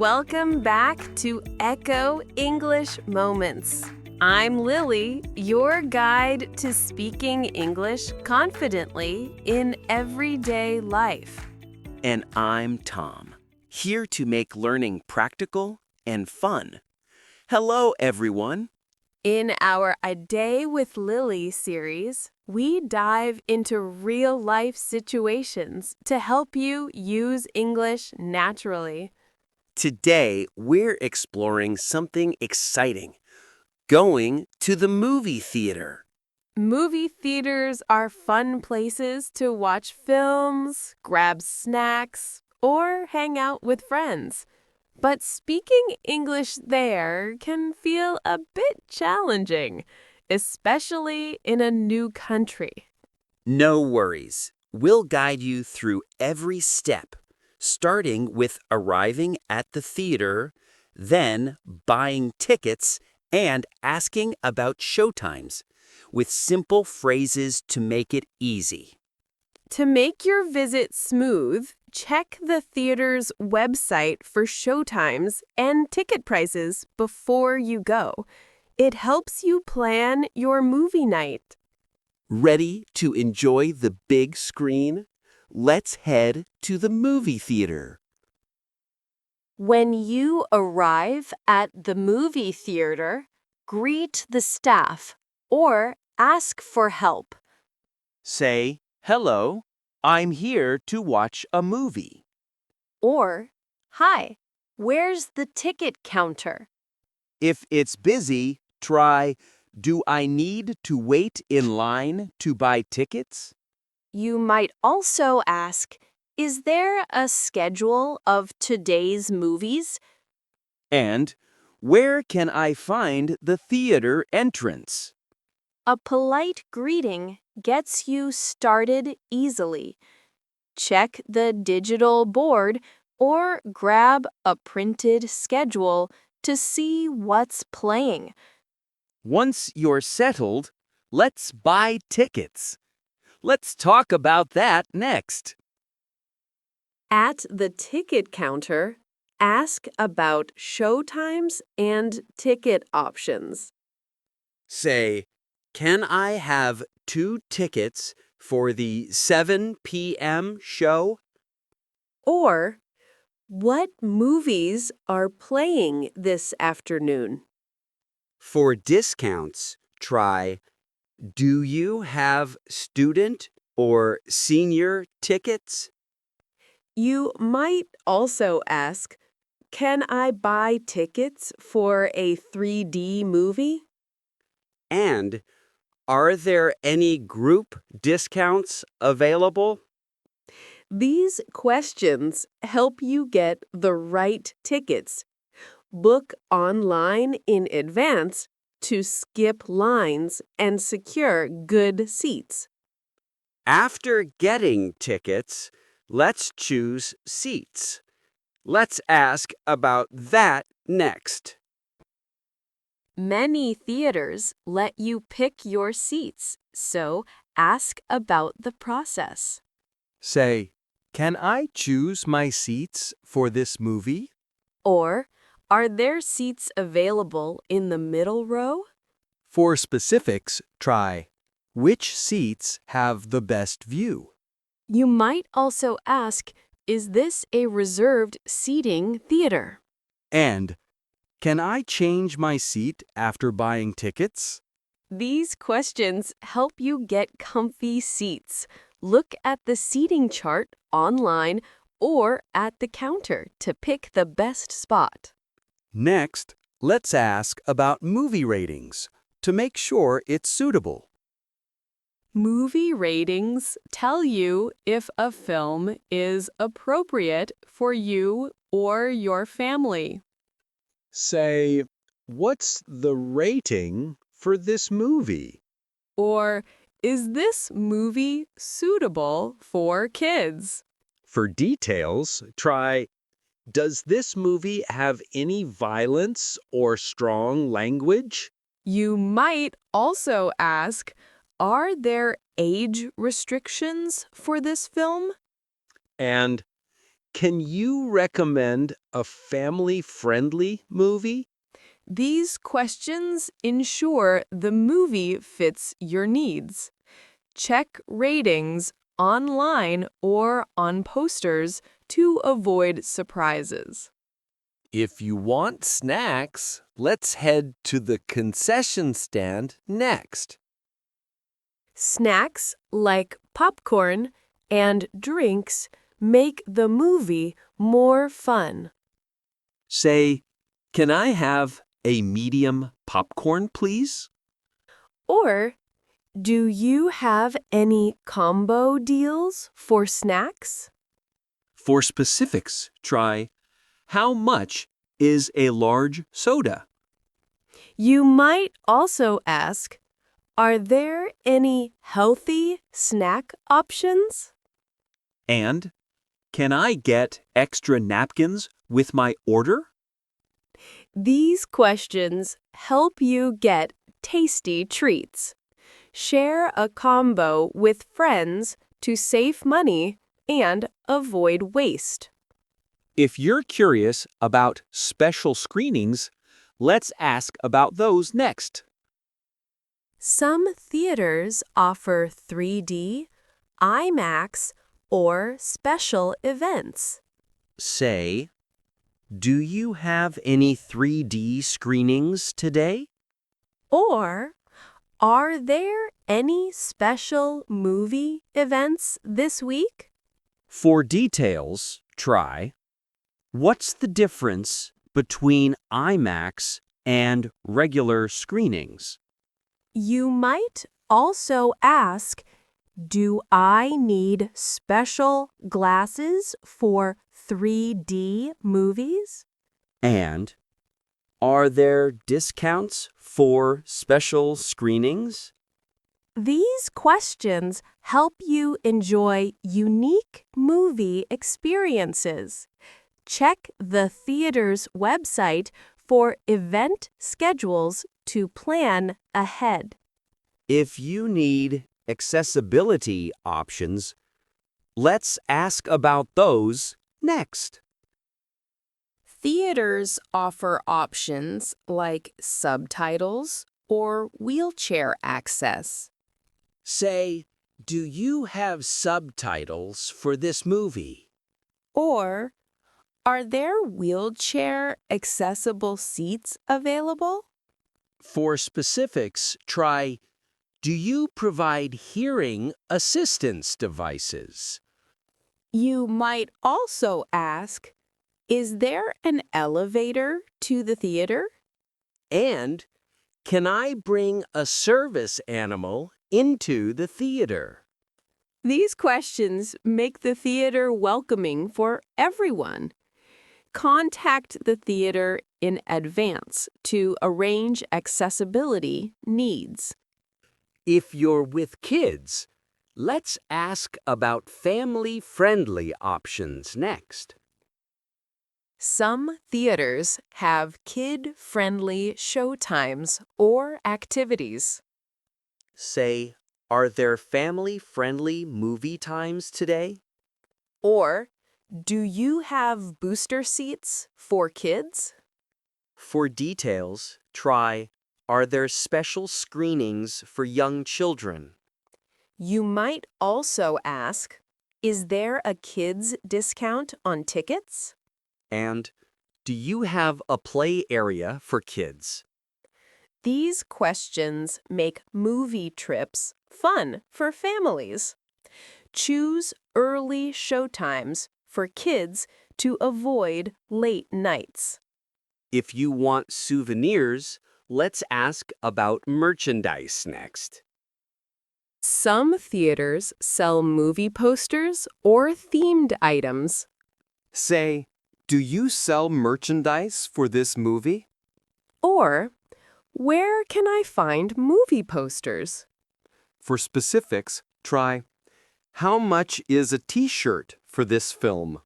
Welcome back to Echo English Moments. I'm Lily, your guide to speaking English confidently in everyday life. And I'm Tom, here to make learning practical and fun. Hello, everyone. In our A Day with Lily series, we dive into real-life situations to help you use English naturally. Today, we're exploring something exciting, going to the movie theater. Movie theaters are fun places to watch films, grab snacks, or hang out with friends. But speaking English there can feel a bit challenging, especially in a new country. No worries. We'll guide you through every step, starting with arriving at the theater, then buying tickets and asking about showtimes, with simple phrases to make it easy. To make your visit smooth, check the theater's website for showtimes and ticket prices before you go. It helps you plan your movie night. Ready to enjoy the big screen? Let's head to the movie theater. When you arrive at the movie theater, greet the staff or ask for help. Say, "Hello, I'm here to watch a movie." Or, "Hi, where's the ticket counter?" If it's busy, try, "Do I need to wait in line to buy tickets?" You might also ask, "Is there a schedule of today's movies?" And, "Where can I find the theater entrance?" A polite greeting gets you started easily. Check the digital board or grab a printed schedule to see what's playing. Once you're settled, let's buy tickets. Let's talk about that next. At the ticket counter, ask about showtimes and ticket options. Say, "Can I have 2 tickets for the 7 p.m. show?" Or, what movies are playing this afternoon? For discounts, try, "Do you have student or senior tickets?" You might also ask, can I buy tickets for a 3D movie? And, "Are there any group discounts available?" These questions help you get the right tickets. Book online in advance to skip lines and secure good seats. After getting tickets, let's choose seats. Let's ask about that next. Many theaters let you pick your seats, so ask about the process. Say, "Can I choose my seats for this movie?" Or, are there seats available in the middle row? For specifics, try, "Which seats have the best view?" You might also ask, is this a reserved seating theater? And, "Can I change my seat after buying tickets?" These questions help you get comfy seats. Look at the seating chart online or at the counter to pick the best spot. Next, let's ask about movie ratings to make sure it's suitable. Movie ratings tell you if a film is appropriate for you or your family. Say, "What's the rating for this movie?" Or, is this movie suitable for kids? For details, try, "Does this movie have any violence or strong language?" You might also ask, are there age restrictions for this film? And, Can you recommend a family-friendly movie? These questions ensure the movie fits your needs. Check ratings online or on posters to avoid surprises. If you want snacks, let's head to the concession stand next. Snacks like popcorn and drinks make the movie more fun. Say, "Can I have a medium popcorn, please?" Or, do you have any combo deals for snacks? For specifics, try, "How much is a large soda?" You might also ask, are there any healthy snack options? And, "Can I get extra napkins with my order?" These questions help you get tasty treats. Share a combo with friends to save money and avoid waste. If you're curious about special screenings, let's ask about those next. Some theaters offer 3D, IMAX, or special events. Say, "Do you have any 3D screenings today?" Or, are there any special movie events this week? For details, try, "What's the difference between IMAX and regular screenings?" You might also ask, do I need special glasses for 3D movies? And, "Are there discounts for special screenings?" These questions help you enjoy unique movie experiences. Check the theater's website for event schedules to plan ahead. If you need accessibility options, let's ask about those next. Theaters offer options like subtitles or wheelchair access. Say, "Do you have subtitles for this movie?" Or, are there wheelchair accessible seats available? For specifics, try, "Do you provide hearing assistance devices?" You might also ask, is there an elevator to the theater? And, "Can I bring a service animal into the theater?" These questions make the theater welcoming for everyone. Contact the theater in advance to arrange accessibility needs. If you're with kids, let's ask about family-friendly options next. Some theaters have kid-friendly showtimes or activities. Say, "Are there family-friendly movie times today?" Or, do you have booster seats for kids? For details, try, "Are there special screenings for young children?" You might also ask, is there a kids discount on tickets? And, "Do you have a play area for kids?" These questions make movie trips fun for families. Choose early showtimes for kids to avoid late nights. If you want souvenirs, let's ask about merchandise next. Some theaters sell movie posters or themed items. Say, "Do you sell merchandise for this movie?" Or, where can I find movie posters? For specifics, try, "How much is a t-shirt for this film?"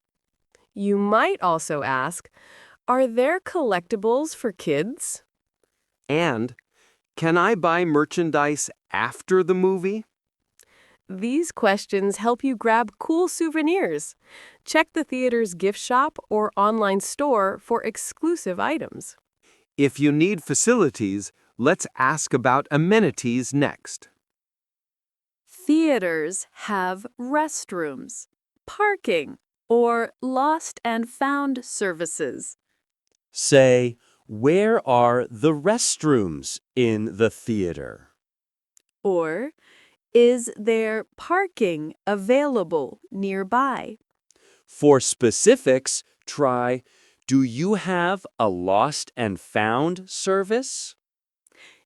You might also ask, are there collectibles for kids? And, "Can I buy merchandise after the movie?" These questions help you grab cool souvenirs. Check the theater's gift shop or online store for exclusive items. If you need facilities, let's ask about amenities next. Theaters have restrooms, parking, or lost and found services. Say, where are the restrooms in the theater? Or, is there parking available nearby? For specifics, try, do you have a lost and found service?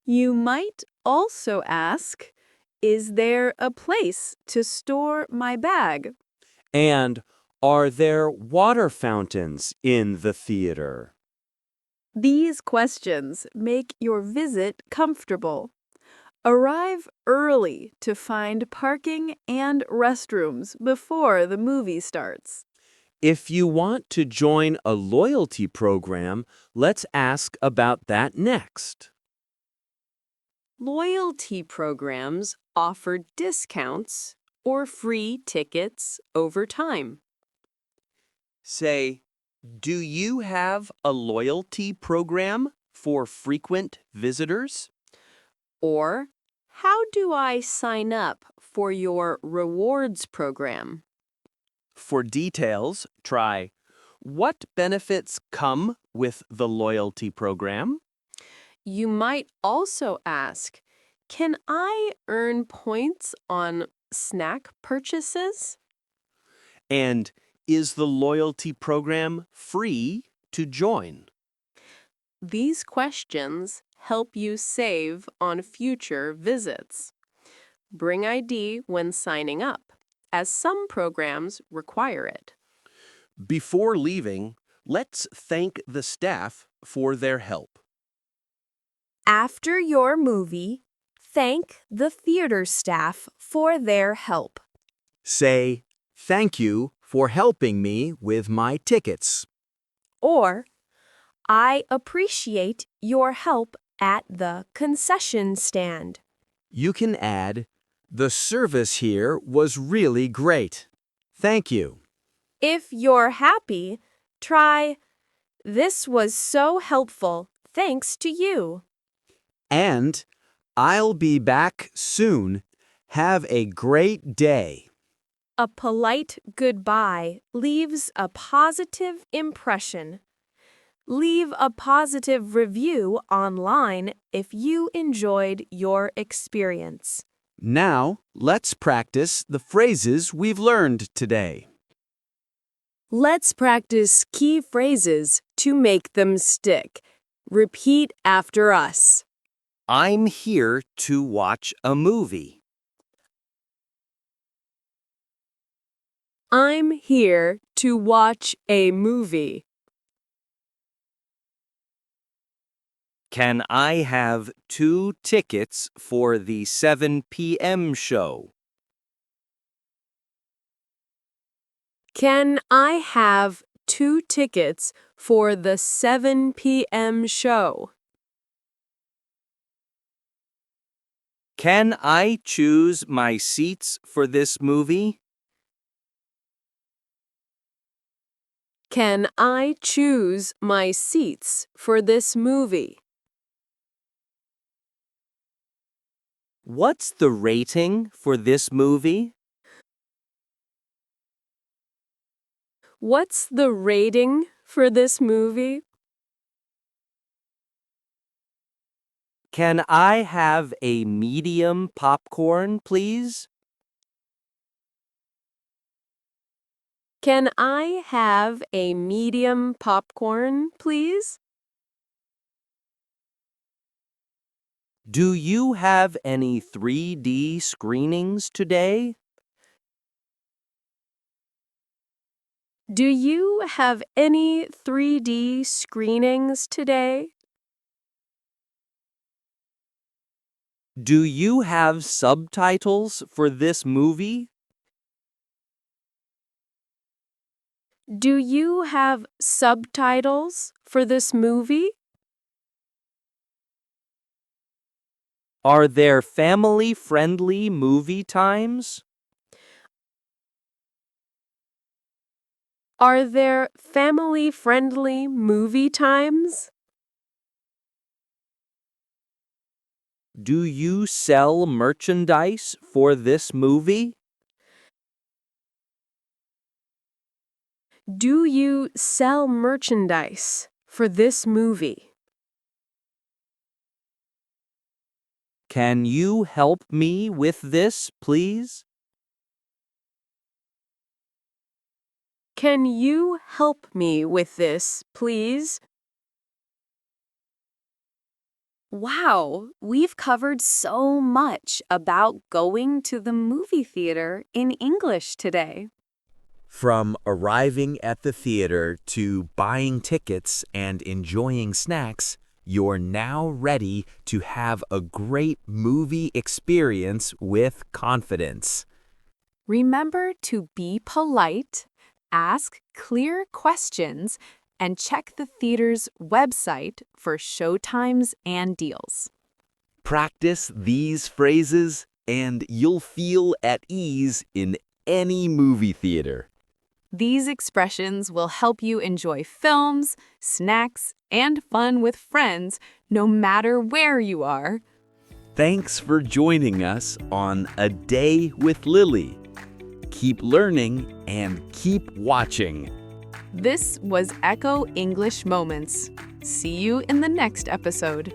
You might also ask, is there a place to store my bag? And are there water fountains in the theater? These questions make your visit comfortable. Arrive early to find parking and restrooms before the movie starts. If you want to join a loyalty program, let's ask about that next. Loyalty programs offer discounts or free tickets over time. Say, do you have a loyalty program for frequent visitors? Or, how do I sign up for your rewards program? For details, try, what benefits come with the loyalty program? You might also ask, can I earn points on snack purchases? And is the loyalty program free to join? These questions help you save on future visits. Bring ID when signing up, as some programs require it. Before leaving, let's thank the staff for their help. After your movie, thank the theater staff for their help. Say, thank you for helping me with my tickets. Or, I appreciate your help at the concession stand. You can add, the service here was really great. Thank you. If you're happy, try, this was so helpful, thanks to you. And I'll be back soon. Have a great day. A polite goodbye leaves a positive impression. Leave a positive review online if you enjoyed your experience. Now, let's practice the phrases we've learned today. Let's practice key phrases to make them stick. Repeat after us. I'm here to watch a movie. I'm here to watch a movie. Can I have 2 tickets for the 7 p.m. show? Can I have 2 tickets for the 7 p.m. show? Can I choose my seats for this movie? Can I choose my seats for this movie? What's the rating for this movie? What's the rating for this movie? Can I have a medium popcorn, please? Can I have a medium popcorn, please? Do you have any 3D screenings today? Do you have any 3D screenings today? Do you have subtitles for this movie? Do you have subtitles for this movie? Are there family-friendly movie times? Are there family-friendly movie times? Do you sell merchandise for this movie? Do you sell merchandise for this movie? Can you help me with this, please? Can you help me with this, please? Wow, we've covered so much about going to the movie theater in English today. From arriving at the theater to buying tickets and enjoying snacks, you're now ready to have a great movie experience with confidence. Remember to be polite, ask clear questions, and check the theater's website for showtimes and deals. Practice these phrases and you'll feel at ease in any movie theater. These expressions will help you enjoy films, snacks, and fun with friends no matter where you are. Thanks for joining us on A Day with Lily. Keep learning and keep watching. This was Echo English Moments. See you in the next episode.